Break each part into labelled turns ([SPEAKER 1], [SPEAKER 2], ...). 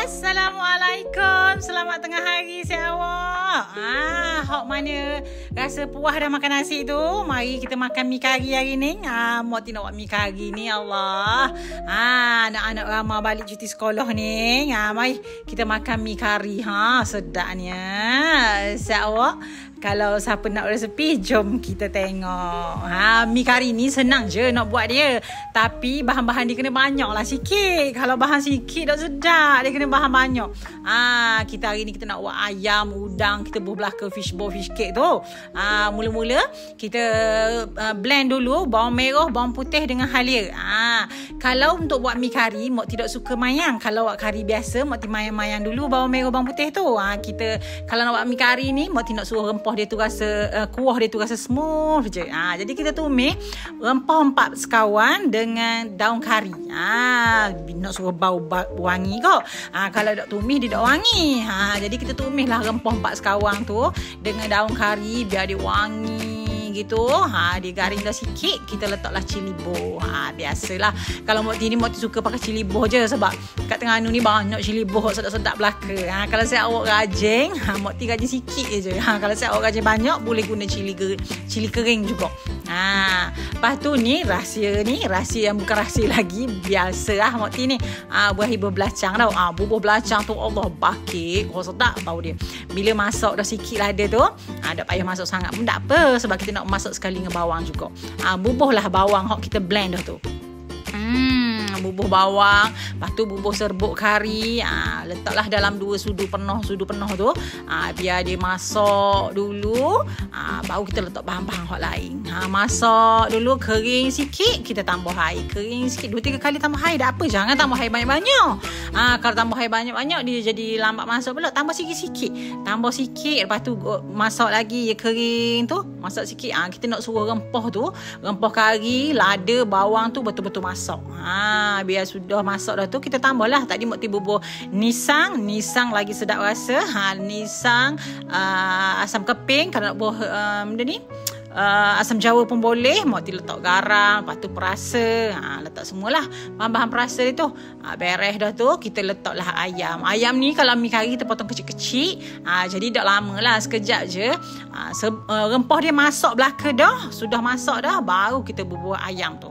[SPEAKER 1] Assalamualaikum. Selamat tengah hari saya awak. Hok mana rasa puas dah makan nasi tu? Mari kita makan mi kari hari ni. Mak nak buat mi kari ni, Allah. Anak-anak ramai balik cuti sekolah ni. Mari kita makan mi kari. Sedapnya. Saya awak. Kalau siapa nak resepi, jom kita tengok. Mi kari ni senang je nak buat dia. Tapi bahan-bahan dia kena banyak lah sikit. Kalau bahan sikit tak sedap. Dia kena bahan banyak. Kita hari ni kita nak buat ayam, udang. Kita buh belaka fishball, fish cake tu. Mula-mula kita blend dulu bawang merah, bawang putih dengan halia. Kalau untuk buat mi kari, mak tidak suka mayang. Kalau buat kari biasa, mak mayang-mayang dulu bawang merah, bawang putih tu. Kita kalau nak buat mi kari ni, mak nak suruh rempah dia tu rasa kuah dia tu rasa smooth je. Jadi kita tumis rempah 4 sekawan dengan daun kari. Nak suruh bau wangi kok. Kalau tak tumis dia tak wangi. Jadi kita tumislah rempah 4 sekawan tu dengan daun kari biar dia wangi gitu. Dia garing dah sikit, kita letaklah cili boh. Biasalah kalau Mokti ni Mokti suka pakai cili boh je sebab kat Terengganu ni banyak cili boh sedap-sedap belaka. Kalau saya awak rajin, Mokti rajin sikit je. Kalau saya awak rajin banyak, boleh guna cili kering juga. Lepas tu ni rahsia yang bukan rahsia lagi, biasalah Mokti ni buah buah belacang tau. Buah belacang tu Allah bakit, sedap bau dia. Bila masak dah sikit lah dia tu, tak payah masak sangat pun tak apa sebab kita nak masak sekali dengan bawang juga. Bubuhlah bawang hok kita blend dah tu. Bubuh bawang, lepas tu bubuh serbuk kari, letaklah dalam 2 sudu penuh tu, biar dia masak dulu, baru kita letak bahan-bahan hot lain. Masak dulu kering sikit, kita tambah air. Kering sikit 2-3 kali tambah air, tak apa, jangan tambah air banyak-banyak. Kalau tambah air banyak-banyak dia jadi lambat masak pula. Tambah sikit-sikit, lepas tu masak lagi kering tu, masak sikit. Kita nak suruh rempah kari, lada, bawang tu betul-betul masak. Biar sudah masak dah tu, kita tambahlah tadi Mokti bubuh nisang lagi sedap rasa. Nisang, asam keping, kalau nak buah asam jawa pun boleh. Mokti letak garam, lepas tu perasa, letak semualah bahan-bahan perasa dia tu. Beres dah tu, kita letaklah ayam ni kalau mi kari kita potong kecil-kecil, jadi tak lama lah, sekejap je. Rempah dia masak belaka dah, sudah masak dah, baru kita bubuh ayam tu.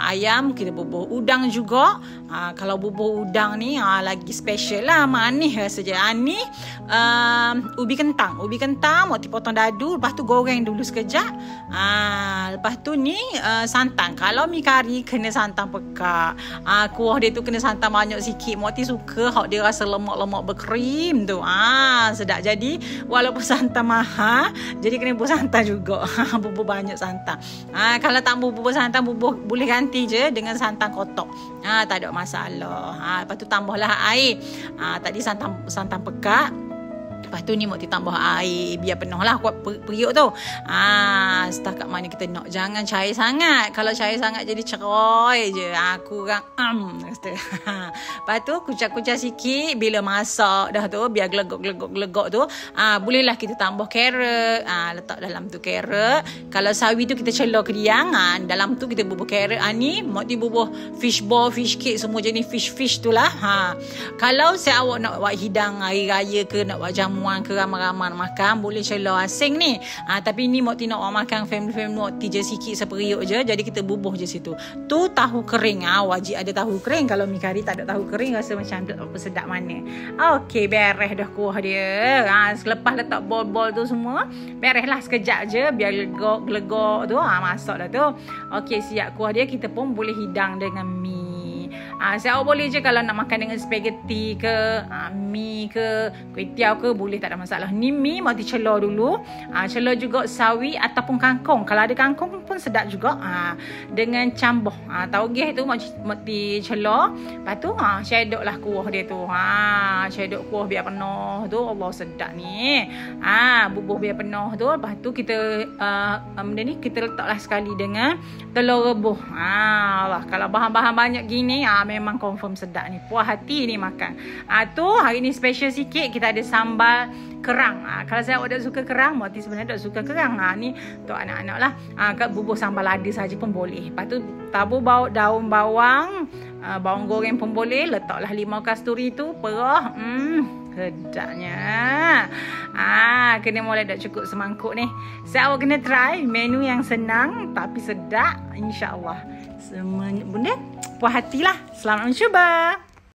[SPEAKER 1] Ayam kita bubuh udang juga. Kalau bubuh udang ni lagi special lah, manis rasa je. Ni ubi kentang Mokti potong dadu, lepas tu goreng dulu sekejap. Lepas tu ni santan. Kalau mi kari kena santan pekak. Kuah dia tu kena santan banyak sikit. Mokti suka hak dia rasa lemak-lemak berkrim tu. Sedap. Jadi walaupun santan mahal, jadi kena bubuh santan juga. Bubuh banyak santan. Kalau tak bubuh santan, boleh ganti je dengan santan kotak. Tak ada masalah. Lepas tu tambahlah air. Tadi santan pekak. Lepas tu ni Mokti tambah air biar penuh lah kuat periuk tu. Setakat mana kita nak. Jangan cair sangat. Kalau cair sangat jadi cerai je. Kurang Lepas tu kucak-kucak sikit. Bila masak dah tu, biar gelegok tu, bolehlah kita tambah carrot. Letak dalam tu carrot. Kalau sawi tu kita celor ke diang. Dalam tu kita bubuh carrot. Ni Mokti bubuh fishball, fish cake, semua jenis fish tu lah. Kalau saya awak nak buat hidang hari raya ke, nak buat jamuan ke, ramai-ramai makan, boleh celor asing ni. Tapi ni Mokti nak makan family Mokti je sikit seperiuk je, jadi kita bubuh je situ. Tu tahu kering. Wajib ada tahu kering. Kalau mi kari tak ada tahu kering, rasa macam sedap mana. Okey, beres dah kuah dia. Selepas letak bol-bol tu semua, bereslah sekejap je biar gelegok tu. Masak dah tu. Okey, siap kuah dia. Kita pun boleh hidang dengan mi. Saya boleh je kalau nak makan dengan spaghetti ke, mi ke, kuih tiaw ke, boleh, tak ada masalah. Ni mi Mokti celor dulu. Celor juga sawi ataupun kangkung. Kalau ada kangkung pun sedap juga. Dengan cambuh. Taugeh tu Mokti celor. Lepas tu shadok lah kuah dia tu. Shadok kuah biar penuh tu. Allah sedap ni. Bubuh biar penuh tu. Lepas tu kita benda ni kita letaklah sekali dengan telur rebus. Kalau bahan-bahan banyak gini, memang confirm sedap ni. Puas hati ni makan. Tu hari ni special sikit, kita ada sambal kerang. Kalau saya tak suka kerang, Mokti sebenarnya tak suka kerang. Ni untuk anak-anak lah. Bubuh sambal lada saja pun boleh. Lepas tu tabur daun bawang, Bawang goreng pun boleh. Letaklah limau kasturi tu. Perah. Sedapnya. Kena mulai dah cukup semangkuk ni. So awak kena try menu yang senang tapi sedap. InsyaAllah. Semua benda puas hatilah. Selamat mencuba.